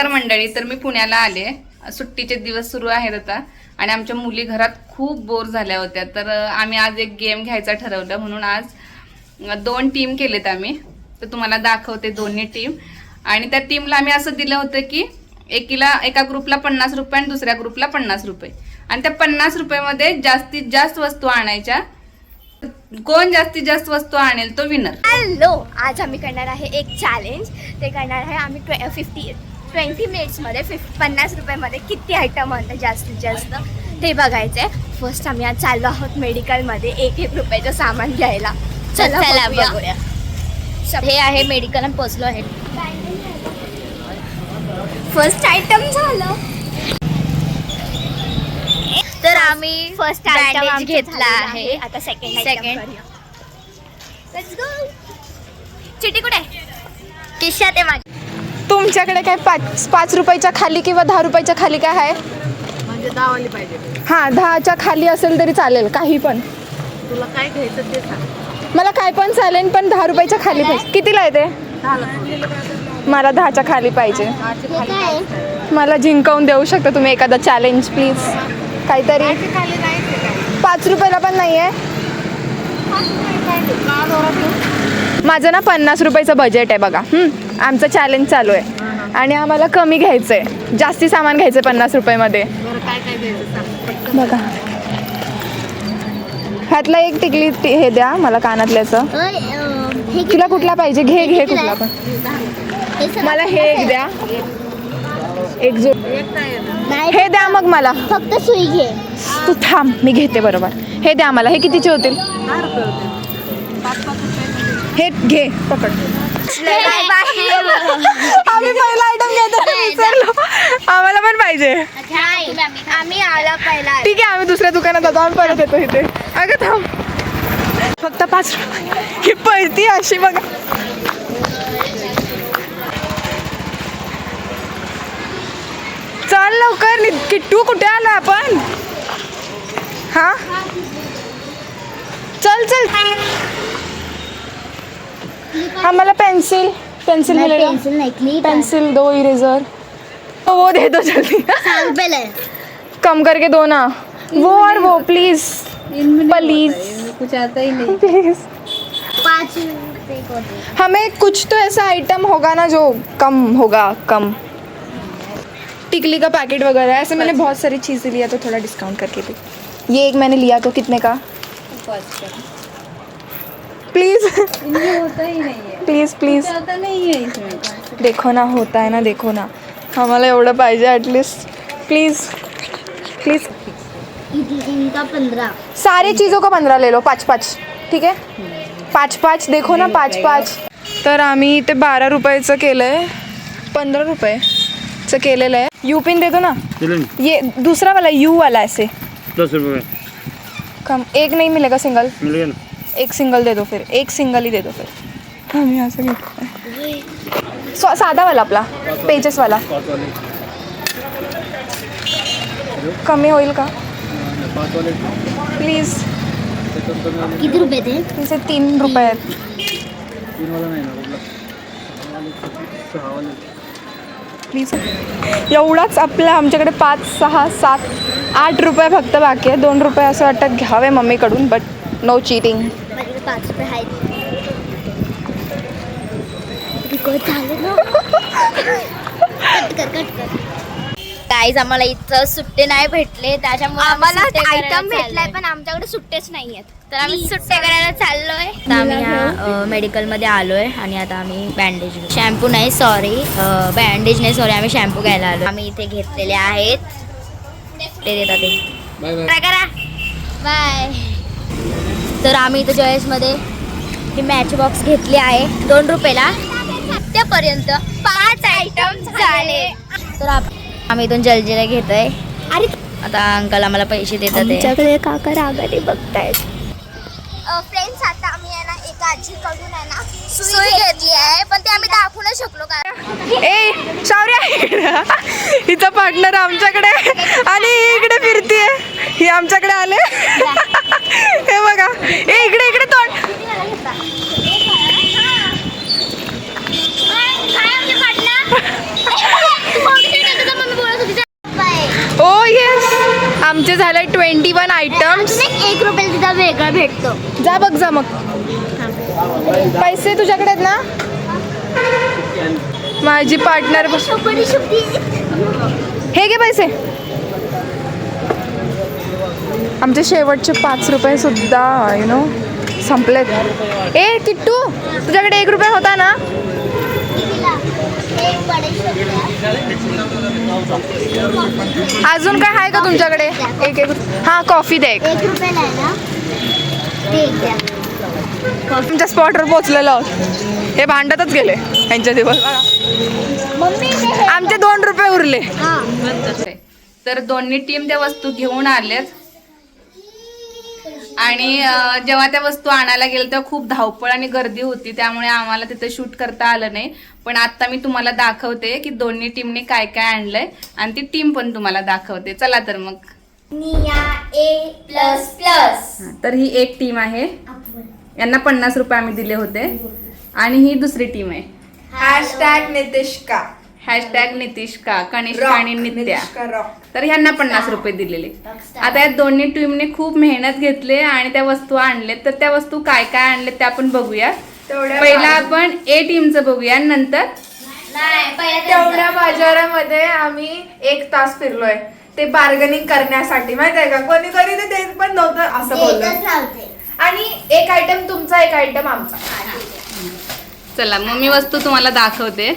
नमस्कार मंडळी. तर मी पुण्याला आले, सुट्टीचे दिवस सुरू आहेत आता आणि आमच्या मुली घरात खूप बोर झाल्या होत्या. तर आम्ही आज एक गेम घ्यायचा ठरवलं, म्हणून आज 2 टीम केलेत आम्ही. तर तुम्हाला दाखवते दोन्ही टीम. आणि त्या टीमला आम्ही असं दिलं होतं की एका ग्रुपला 50 रुपये आणि दुसऱ्या ग्रुपला 50 रुपये. आणि त्या 50 रुपयामध्ये जास्तीत जास्त वस्तू आणायच्या. कोण जास्तीत जास्त वस्तू आणेल तो विनर. हॅलो, आज आम्ही करणार आहे एक चॅलेंज. ते करणार आहे आम्ही 20 मिनिट्समध्ये 50 रुपयामध्ये किती आयटम आणतात जास्तीत जास्त ते बघायचंय. फर्स्ट आम्ही आज चाललो आहोत मेडिकलमध्ये 1 रुपयाचं सामान घ्यायला. चला बघूया. हे आहे मेडिकल आणि पोचलो आहे. फर्स्ट आयटम झालं. तर आम्ही फर्स्ट आयटम बँडेज घेतला आहे. आता सेकंड लेट्स गो. चिटी कुठे आहे? खिशात आहे माझ्या. तुमच्याकडे काय 5 रुपयाच्या खाली किंवा 10 रुपयाच्या खाली काय आहे? म्हणजे 10 वाली पाहिजे. हां, 10च्या खाली असेल तरी चालेल, काही पण. तुला काय घ्यायचं ते सांग. मला काय पण चालेल, पण 10 रुपयाच्या खाली पाहिजे. कितीला आहे ते? 10 मला 10च्या खाली पाहिजे. मला जिंकवून देऊ शकता तुम्ही एखादा चॅलेंज प्लीज, काहीतरी. 5 रुपयाला पण नाही आहे. माझं ना 50 रुपयाचं बजेट आहे बघा. आमचं चॅलेंज चालू आहे आणि आम्हाला कमी घ्यायचं आहे, जास्ती सामान घ्यायचं आहे 50 रुपयामध्ये. काय काय घ्यायचं सांग. बघा, ह्यातला एक टिकली हे द्या मला, कानातल्याचं. तुला कुठला पाहिजे? घे कुठला पण. मला हे एक द्या, एक जो हे द्या. मग मला फक्त सुई घे. तू थांब, मी घेते बरोबर. हे द्या मला. हे कितीचे होतील? 10 रुपये होते. 5 हे घे, पकड. आम्ही पहिला आयटम घेतो विसरलो. आम्हाला पण पाहिजे. आम्ही आला पहिला. ठीक आहे, आम्ही दुसऱ्या दुकानात जातो, आम्ही परत येतो इथे. अगं थांब, फक्त 5 रुपये. ही पळती अशी बघा. चल लवकर. किट्टू कुठे आला आपण? हा, चल चल. आम्हाला पेंसिल मिलेगा? पेंसिल नहीं, क्लिप. पेंसिल दो, इरेजर वो दे दो जल्दी. सांग पहले. कम करके दो ना, वो और वो प्लीज प्लीज कुछ आता ही नहीं. प्लीज. 5 रुपये को दे. हमें कुछ तो ऐसा आइटम होगा ना जो कम होगा. कम टिकली का पैकेट वगैरह ऐसे. मैंने बहुत सारी चीज़ें लिया तो थोड़ा डिस्काउंट करके दे. ये एक मैंने लिया तो कितने का? प्लीज़ होता ही नहीं है. Please please. आता नहीं है इसमें. देखो ना, होता है ना, देखो ना. आम्हाला एवढं पाहिजे ॲटलिस्ट. Please please. इनका 15. सारे चीज़ों का 15 ले लो. 5-5 ठीक है. 5-5 देखो ना, 5-5. तर आम्ही ते 12 रुपयाचं केलं आहे, 15 रुपयेचं केलेलं आहे. यू पिन दे दो ना. ये दूसरा वाला यू वाला ऐसे 10 रुपये कम. एक नहीं मिलेगा सिंगल? मिलेगा ना. एक सिंगल दे दो फिर. एक सिंगल ही दे दो फिर. आम्ही असं घेतो. साधा वाला आपला पेजेस वाला. कमी होईल का प्लीज? किती रुपये थे? तिचे 3 रुपये आहेत. प्लीज. एवढाच आपल्या आमच्याकडे 5, 6, 7, 8 रुपये फक्त बाकी आहे. 2 रुपये असं वाटतं घ्यावे मम्मीकडून, बट नो चीटिंग. माझ्याकडे 5 रुपये आहेत. रिकॉर्ड झालं ना. कट कर. गाईज, आम्हाला इथं सुट्टे नाही भेटले, त्याच्यामुळे आम्हाला सुट्टे करायला आयटम भेटलाय चाललोय. पण आमच्याकडे सुट्टेच नाहीयेत. तर आम्ही सुट्टे करायला चाललोय. तर आम्ही ह्या मेडिकलमध्ये आलोय आणि आता आम्ही बँडेज, शॅम्पू नाही सॉरी, बँडेज नाही सॉरी, आम्ही शॅम्पू घ्यायला आलो. आम्ही इथे घेतलेले आहेत, ते देतात ते. काय करा बाय. तर आम्ही इथं जॉयसमध्ये ही मॅच बॉक्स घेतली आहे 2 रुपयाला. त्यापर्यंत 5 आयटम झाले. तर आम्ही इथून जलजिरा घेतोय. अरे आता अंकल आम्हाला पैसे देतात. आमच्याकडे काका रागाने बघतायत. फ्रेंड्स, आता आम्ही आहे ना एका आजीकडून आहे ना सुई घेतली आहे, पण ते आम्ही दाखवू नाही शकलो कारण ए शौर्या, हिचा पार्टनर आमच्याकडे आणि इकडे फिरतीये. ही आमच्याकडे आले. हे बघा, ए इकडे तोंड. काय आमचे पार्टनर आमचे झाले 21 आयटम्स. एक रुपयाला तिथं वेगळा भेटतो. जा बघ जा मग. पैसे तुझ्याकडे आहेत ना? माझी पार्टनर हे घे पैसे. आमचे शेवटचे 5 रुपये सुद्धा संपलेत. ए किट्टू, तुझ्याकडे 1 रुपया होता ना? अजून काय आहे का तुमच्याकडे? एक हां कॉफी द्या एक. 1 रुपयाला आहे ना? ते एक द्या. तुमच्या स्पॉटवर पोहोचलेलो आहोत. हे भांडतच गेले यांच्या दिवस. मम्मी आमचे 2 रुपये उरले. तर दोन्ही टीम त्या वस्तू घेऊन आल्यात आणि जेव्हा त्या वस्तू आणायला गेल्या तेव्हा खूप धावपळ आणि गर्दी होती, त्यामुळे आम्हाला तिथे शूट करता आलं नाही. पण आता मी तुम्हाला दाखवते की दोन्ही टीमने काय काय आणलंय आणि ती टीम पण तुम्हाला दाखवते. चला तर मग. निया A++. तर ही एक टीम आहे, यांना 50 रुपये आम्ही दिले होते. आणि ही दुसरी टीम आहे, #नितिष्का, #नितिष्का, कनिष्का आणि नित्या. तर ह्यांना 50 रुपये दिलेले. आता या दोन्ही टीमने खूप मेहनत घेतली आणि त्या वस्तू आणले. तर त्या वस्तू काय काय आणले त्या आपण बघूया. पहिला आपण ए टीमचं बघूया, नंतर तेवढ्या बाजारामध्ये आम्ही 1 तास फिरलोय ते बार्गेनिंग करण्यासाठी. माहित आहे का, कोणी कोणी तर देत पण नव्हतं असं बोललं. आणि एक आयटम तुमचा, एक आयटम आमचा. चला मग मी वस्तू तुम्हाला दाखवते.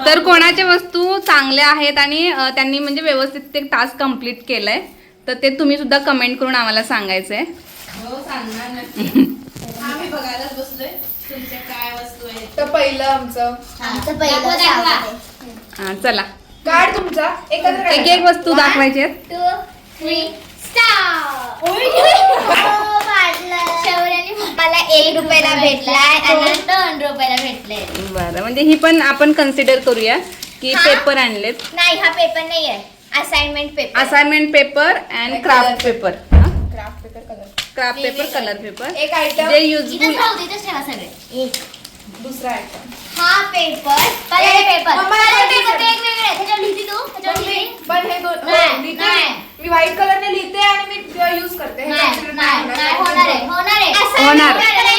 तर कोणाच्या वस्तू चांगल्या आहेत आणि त्यांनी म्हणजे व्यवस्थित ते टास्क कंप्लीट केलंय, तर ते तुम्ही सुद्धा कमेंट करून आम्हाला सांगायचंय. आम्ही बघायलाच बसलोय तुमच्या काय वस्तू आहेत. तर पहिलं आमचं हा, चला कार्ड तुमचा एकत्र एक एक वस्तू दाखवायची आहेत. 2, 3 स्टार. मला 1 रुपयाला भेटलाय आणि 2 रुपयाला भेटले. बरं, म्हणजे ही पण आपण कन्सिडर करूया की पेपर आणलेत. नाही, हा पेपर नाही आहे, assignment paper. Assignment paper and craft paper. Craft paper colour. Craft paper, colour paper, एक आयटम, जे युजफुल. दुसरा आयटम. हा पेपर, कलर पेपर. मम्मा, कलर पेपर वेगवेगळे आहे. त्याच्यावर लिहिते तू, त्याच्यावर लिहिते. पण हे दोन नाही, लिहिते नाही. मी व्हाईट कलरने लिहिते आणि मी यूज करते. हे नाही, consider नाही, होणार. नाही, होणार आहे, होणार आहे. होणार.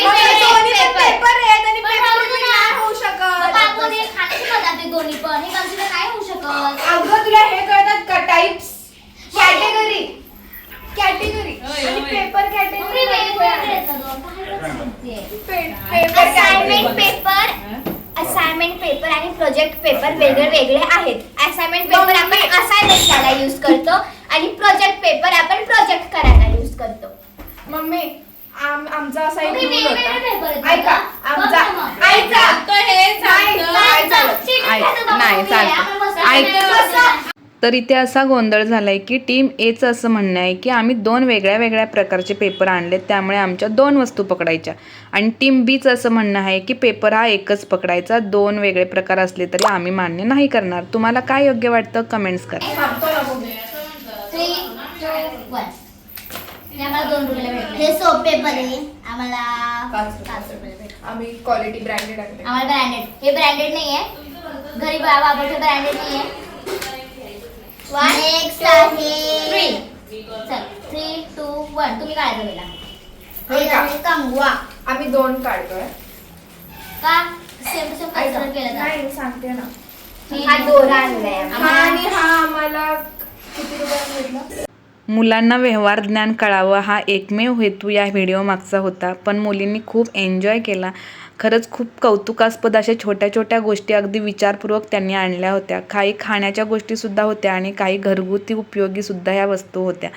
मग हे दोन्ही पण पेपर आहेत आणि पण पेपर राहू दे ना. नाही होऊ शकत. बाबू, हे खाण्याचे पदार्थ आहेत दोन्ही पण. हे consider नाही होऊ शकत. अगं तुला हे कळतात का? टाइप्स, कॅटेगरी, कॅटेगरी आणि पेपर मम्मी, कॅटेगरी. वेगवेगळे आहेत ना दोन. काय सांगते? Paper assignment paper, assignment paper आणि प्रोजेक्ट पेपर वेगळे वेगळे आहेत. असाइनमेंट पेपर आपण असाइनमेंट करायला यूज करतो आणि प्रोजेक्ट पेपर आपण प्रोजेक्ट करायला यूज करतो. मम्मी आमचा असा एक मम्मी, रूल वेगवेगळे होता. पेपर आहेत ऐका का? आमचा बघ ना मग. ऐका नाही, चालतं. चालतं. तर इथे असा गोंधळ झालाय की टीम एचं असं म्हणणं आहे की आम्ही 2 वेगळ्या वेगळ्या प्रकारचे पेपर आणलेत, त्यामुळे आमच्या 2 वस्तू पकडायच्या. आणि टीम बीचं असं म्हणणं आहे की पेपर हा एकच पकडायचा, 2 वेगळे प्रकार असले तरी आम्ही मान्य नाही करणार. तुम्हाला काय योग्य वाटतं कमेंट्स करा. थांबतो ना मग. 3, 2, 1. हे आम्हाला 2 रुपयाला भेटले. हे सोप पेपर आहे, आम्हाला 5 रुपयाला भेटले. आम्ही क्वालिटी ब्रँडेड आणले. आम्हाला ब्रँडेड, हे ब्रँडेड नाही आहे, घरी वापरते ब्रँडेड नाही आहे. नेक्स्ट आहे 3. चल 3, 2, 1. तुम्ही काढायचं पहिला. कंगवा. आम्ही 2 काढतोय. का सेम सेम कन्सिडर केलं का? नाही सांगते ना. हा दोरा आणलाय हा आणि हा आम्हाला किती रुपयाला भेटला? मुलांना व्यवहार ज्ञान कळावं हा एकमेव हेतू या व्हिडिओ मागचा होता, पण मुलींनी खूप एन्जॉय केला. खरंच खूप कौतुकास्पद अशा छोट्या छोट्या गोष्टी अगदी विचारपूर्वक त्यांनी आणल्या होत्या. काही खाण्याच्या गोष्टीसुद्धा होत्या आणि काही घरगुती उपयोगीसुद्धा ह्या वस्तू होत्या.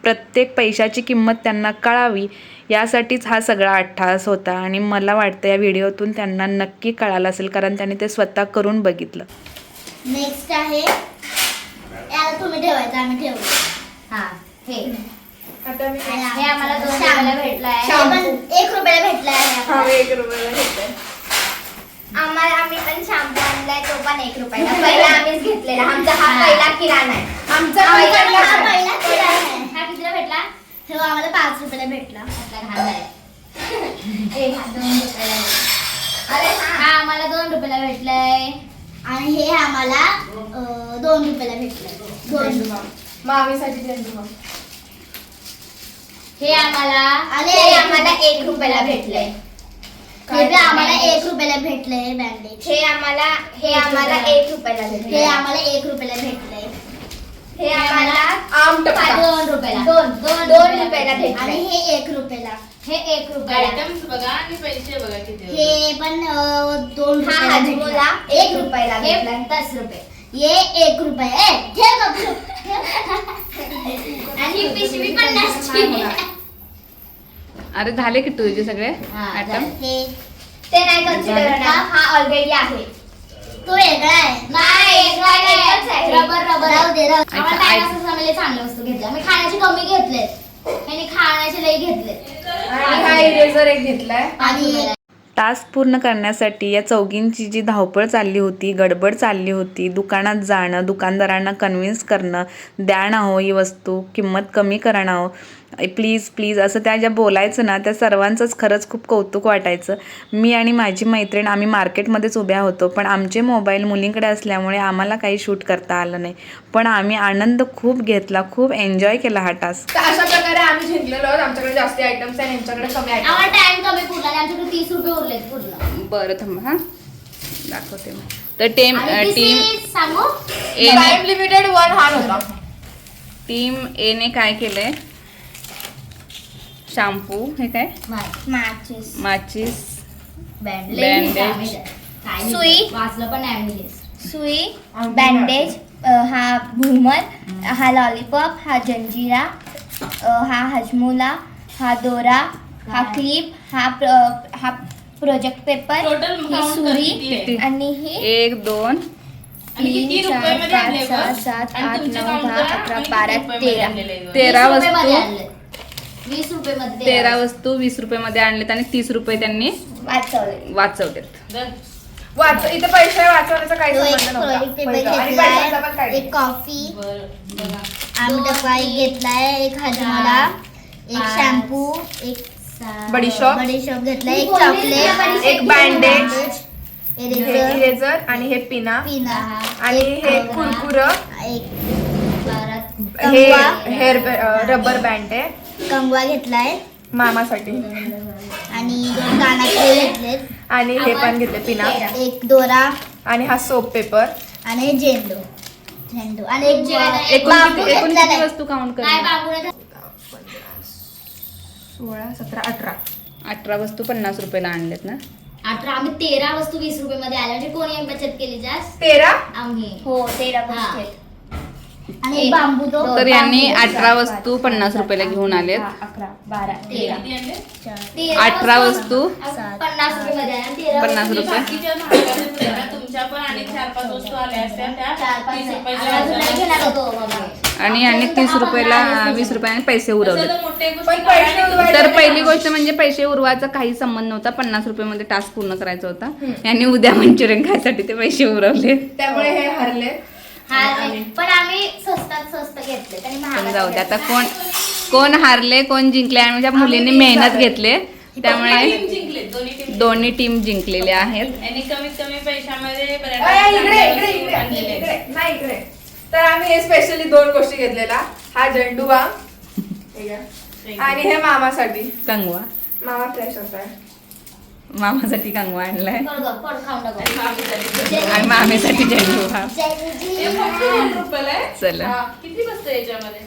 प्रत्येक पैशाची किंमत त्यांना कळावी यासाठीच हा सगळा अट्टहास होता आणि मला वाटतं या व्हिडिओतून त्यांना नक्की कळालं असेल, कारण त्यांनी ते स्वतः करून बघितलं. नेक्स्ट आहे, याला तुम्ही ठेवायचं, आम्ही ठेवू. हा हे आता मी हे आम्हाला 2 रुपयाला भेटलाय. हे पण 1 रुपयाला भेटलाय. हा 1 रुपयाला घेतोय. आम्ही पण शॅम्पू आणलाय, तो पण 1 रुपयाला. पहिला आम्हीच घेतलेला. आमचा हा पहिला किराणा आहे. आमचा हा पहिला पहिला किराणा आहे. हा कितीला भेटला? तो आम्हाला 5 रुपयाला भेटला. हा 2 रुपयाला. अरे हा आम्हाला 2 रुपयाला भेटलाय. आणि हे आम्हाला 2 रुपयाला भेटलं. 2 मामीसाठी झेंडू हे आम्हाला 1 रुपयाला भेटलंय. हे बी आम्हाला 1 रुपयाला भेटलंय बँडेज. हे आम्हाला 1 रुपयाला भेटलंय. हे आम्हाला 1 रुपयाला भेटलंय. हे आम्हाला आम टपका 2 रुपयाला 2 रुपयाला भेटलंय. आणि हे 1 रुपयाला. हे 1 रुपयाला. आयटम्स बघा आणि पैसे बघा किती होते. हे पण 2 रुपयाला भेटला. 1 रुपयाला भेटला. 10 रुपये. ये 1 रुपये. हे बघ. आणि पिशवी 50 ची. अरे झाले किट्टू तुझे सगळे हा, आयटम? ते नाही कन्सिडर होणार. हा ऑलरेडी आहे. तो वेगळा आहे. नाही वेगळा नाही. रबर राहू दे. आम्हाला काय असं चांगले वस्तू घेतल्या. मी खाण्याचे कमी घेतले. ह्याने खाण्याचे लई घेतले. आणि हा इरेझर एक घेतलाय. आणि टास्क पूर्ण करण्यासाठी या चौघींची जी धावपळ चालली होती, गडबड चालली होती, दुकानात जाणं, दुकानदारांना कन्व्हिन्स करणं, द्या ना हो ही वस्तू, किंमत कमी करा ना हो, प्लीज प्लीज असं त्या ज्या बोलायचं ना, त्या सर्वांचंच खरंच खूप कौतुक वाटायचं. मी आणि माझी मैत्रीण आम्ही मार्केटमध्येच उभ्या होतो, पण आमचे मोबाईल मुलींकडे असल्यामुळे आम्हाला काही शूट करता आलं नाही. पण आम्ही आनंद खूप घेतला, खूप एन्जॉय केला हा टास्क. तर अशा प्रकारे आम्ही जिंकलेलो आहोत. आमच्याकडे जास्त आयटम्स आहे, यांच्याकडे कमी आयटम. आम्हाला टाइम कमी पुरला आणि आमच्याकडे 30 रुपये उरलेत पूर्ण. बरं थांब हा दाखवते मग. तर टीम आणि टीम this is सांगू ए टाइम लिमिटेड 1 हार होता. टीम ए ने काय केलंय? शॅम्पू, हे काय मॅचेस माचीस, बँडेज सुई वाचलं पण नाही आम्ही. सुई बँडेज हा भुमर हा लॉलीपॉप हा जंजिरा हा हजमोला हा दोरा हा क्लिप हा प्रोजेक्ट पेपर Total ही count सुरी किती आहे? आणि ही 1 2 आणि किती 3 4 रुपयामध्ये 5 आणले 6 गं? 7 आणि 8 तुमचे 9 count 10 करा 11 आणि 12 किती रुपयामध्ये 13 आणलेले आहे गं? 13 20 रुपयामध्ये वस्तू आणले. 20 रुपयामध्ये 13 वस्तू 20 रुपयामध्ये आणलेत आणि 30 रुपये त्यांनी वाचवले. वाचवलेत. दर. इथे पैसे वाचवण्याचा काही तो एक संबंध प्रोजेक्ट नव्हता. पेपर पैसा. आणि पैशाचा पण घेतलाय. काही एक कॉफी बरं, बघा. आमडपा एक घेतलाय. एक हजमोला एक शॅम्पू एक बडीशॉप. घेतलाय. एक चॉकलेट एक बँडेज, इरेझर इरेझर आणि हे पिना पिना आणि हे कुरकुरं, एक हे हेअर रबर बँड आहे कंगवा घेतलाय. मामासाठी. आणि 2 कानातले घेतलेत. आणि हे पण घेतले पिना. एक दोरा आणि हा सोप पेपर. आणि झेंडू आणि एक एकूण बांबू किती घेतला नाही. वस्तू काउंट कर? 16 17 18 18 वस्तू 50 रुपयाला आणलेत ना? 18 आम्ही 13 वस्तू 20 रुपये मध्ये आल्या. म्हणजे कोणी एक बचत केली जास्त 13. आम्ही हो 13 वस्तू आणि एक बांबू तो तर यांनी 18 वस्तू 50 रुपयाला घेऊन आलेत. 11 12 13 किती आणले? 18 वस्तू 50 रुपये मध्ये आल्या. 13 50 तुम्ही रुपये. बाकीच्या महागाच्या पुढे तुमच्या पण आणि 4-5 वस्तू आल्या असत्या त्या 30 रुपयाच्या घेणार होतो मग. आणि यांनी 30 रुपयाला 20 रुपयाने पैसे उरवले. तसं तर मोठे गोष्टी पण पैसे करायला उडवायचे तर नाही. पहिली गोष्ट म्हणजे पैसे उरवायचा काही संबंध नव्हता. 50 रुपयामध्ये टास्क पूर्ण करायचा होता. यांनी उद्या मंचुरियन खायसाठी ते पैसे उरवले. त्यामुळे हे हरले. पण आम्ही स्वस्त घेतले आणि पण महागाचे जाऊ दे आता घेतले. कोण हारले कोण जिंकले आणि त्या मुलींनी मेहनत घेतले त्यामुळे टीम जिंकले, दोन्ही टीम दोन्ही टीम जिंकलेले आहेत. आणि कमीत कमी पैशामध्ये इकडे बऱ्यापैकी इकडे चांगल्या इकडे वस्तू आणलेल्या आहेत. इकडे नाही इकडे. तर आम्ही हे स्पेशली 2 गोष्टी घेतलेला. हा झेंडू बाम आणि हे मामासाठी. कंगवा मामा फ्रेश होता. मामासाठी कंगवा आणलाय पड खाऊन टाकू. आणि मामीसाठी. आणि मामेसाठी झेंडू हा. हे फक्त 2 रुपयाला आहे. चला. हा, किती बसतं याच्यामध्ये?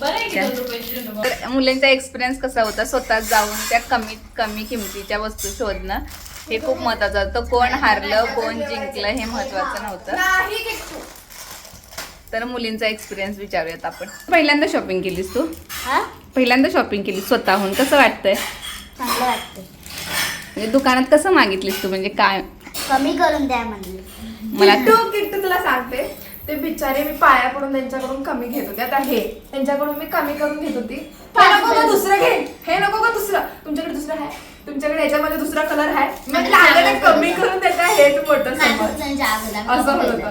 बरं आहे की 2 रुपयाची झेंडू बाम. तर मुलींचा एक्सपिरियन्स कसा होता? स्वतः जाऊन त्या कमी किमतीच्या वस्तू शोधणं हे खूप महत्वाचं होतं. कोण हारलं कोण जिंकलं हे महत्वाचं नव्हतं. नाही किट्टू. तर मुलींचा एक्सपिरियन्स विचारूयात आपण. पहिल्यांदा शॉपिंग केलीस तू? हा? पहिल्यांदा शॉपिंग केली स्वतःहून, कसं वाटतंय? चांगलं वाटतं. म्हणजे दुकानात कसं मागितलीस तू? म्हणजे काय कमी करून द्या म्हणले. मला किट्टू तुला सांगते, ते बिचारे मी पाया पडून त्यांच्याकडून कमी घेत होते. आता हे त्यांच्याकडून मी कमी करून घेत होती. हे नको का दुसरं घे, हे नको का दुसरं, तुमच्याकडे दुसरं आहे, तुमच्याकडे याच्यामध्ये दुसरा कलर आहे. मग लागलं कमी करून देता हेच मोठं समज. असं होत होतं.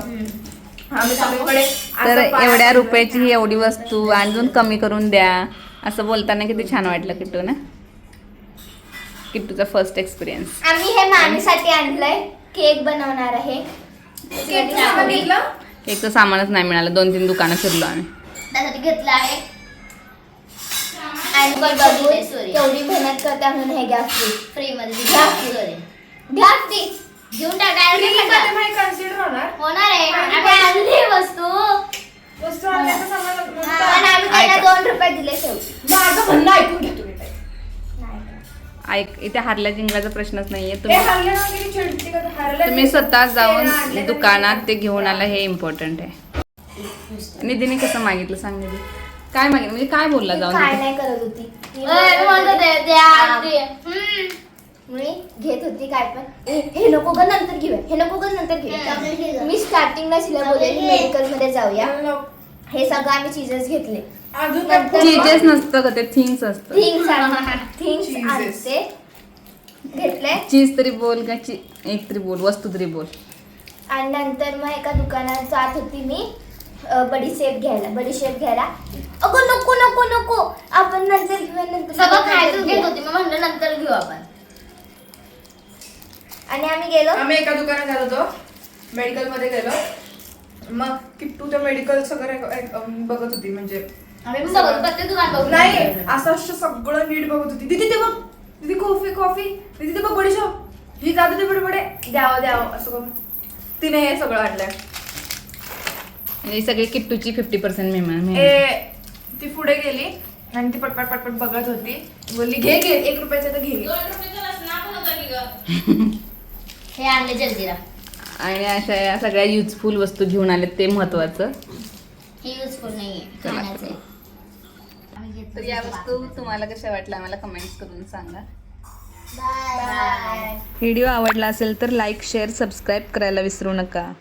आम्ही सगळीकडे तर असं पाया एवढ्या पडून रुपयाची ही एवढी वस्तू अजून कमी करून द्या असं बोलताना किती छान वाटलं किट्टू ना? किट्टूचा फर्स्ट एक्सपिरियन्स. आम्ही हे मामीसाठी आणलंय. केक बनवणार आहे. केकचं सामानच नाही मिळालं, 2-3 दुकानं फिरलो आम्ही. त्यासाठी घेतलं आहे आणि पण बघितले सॉरी एवढी मेहनत करता म्हणून हे घ्या फ्री. फ्री मध्ये घ्या सॉरी घ्या फ्री. घेऊन टाकायला कन्सिडर होणार होणार आहे. आपण आणली वस्तू वस्तू आणण्याचं सामान पण आम्ही त्याला 2 रुपये दिले शेवटी. माझं म्हणणं ऐकून घे तुम्ही पहिले. ऐक, इथे हारल्या जिंकल्याचा प्रश्नच नाहीये. ते हरले ना की चिडचिड करत हरले. तुम्ही स्वतः जाऊन दुकानात ते घेऊन आला हे इम्पॉर्टंट आहे. निधीने कसं मागितलं सांग निधी, काय मागितलं म्हणजे काय बोलला जाऊन काय तिथे? नाही करत होती म्हणतो मी घेत होती काय पण हे नको ग नंतर घेऊया, हे नको ग नंतर घेऊया. मी स्टार्टिंगला तिला बोलले मेडिकल मध्ये जाऊया. हे सगळं आम्ही चीजेस घेतले. अजून चीजेस नसतं का ते, थिंग्स असतं. थिंग्स आणते घेतले. चीज तरी बोल का एक तरी बोल, वस्तू तरी बोल. आणि नंतर मग एका दुकानात जात होती मी बडीशेप घ्यायला. अगं नको नको नको आपण नंतर घेऊया, नंतर सगळं खायचं घेऊया. घेत होती मग म्हणलं नंतर घेऊ आपण. आणि आम्ही गेलो. आम्ही एका दुकानात गेलो होतो, मेडिकल मध्ये गेलो. मग किट्टू त्या मेडिकल सगळं बघत होती, म्हणजे आम्ही पण बघतो प्रत्येक दुकान बघतो. नाही असं सगळं नीट बघत होती. दीदी ते बघ, दीदी कॉफी दीदी ते बघ बडीशॉप, ही जाते ते बडे द्यावं असं करून तिने हे सगळं आणलंय. म्हणजे सगळी किट्टूची 50% मेहमान. ती पुढे गेली आणि ती पटपट बघत होती. बोलली घे 1 रुपयाचं तर घे. 2 रुपयाचं लसणा पण होता की ग. हे आणले जलजीरा. आणि अशा या सगळ्या युजफुल वस्तू घेऊन आले, ते महत्वाचं. हे युजफुल नाहीये, चला. खाण्याचं आहे. आम्ही घेतलं. तर या वस्तू तुम्हाला कशा वाटल्या आम्हाला कमेंट्स करून सांगा. बाय. व्हिडिओ आवडला असेल तर लाईक, शेअर, सबस्क्राईब करायला विसरू नका.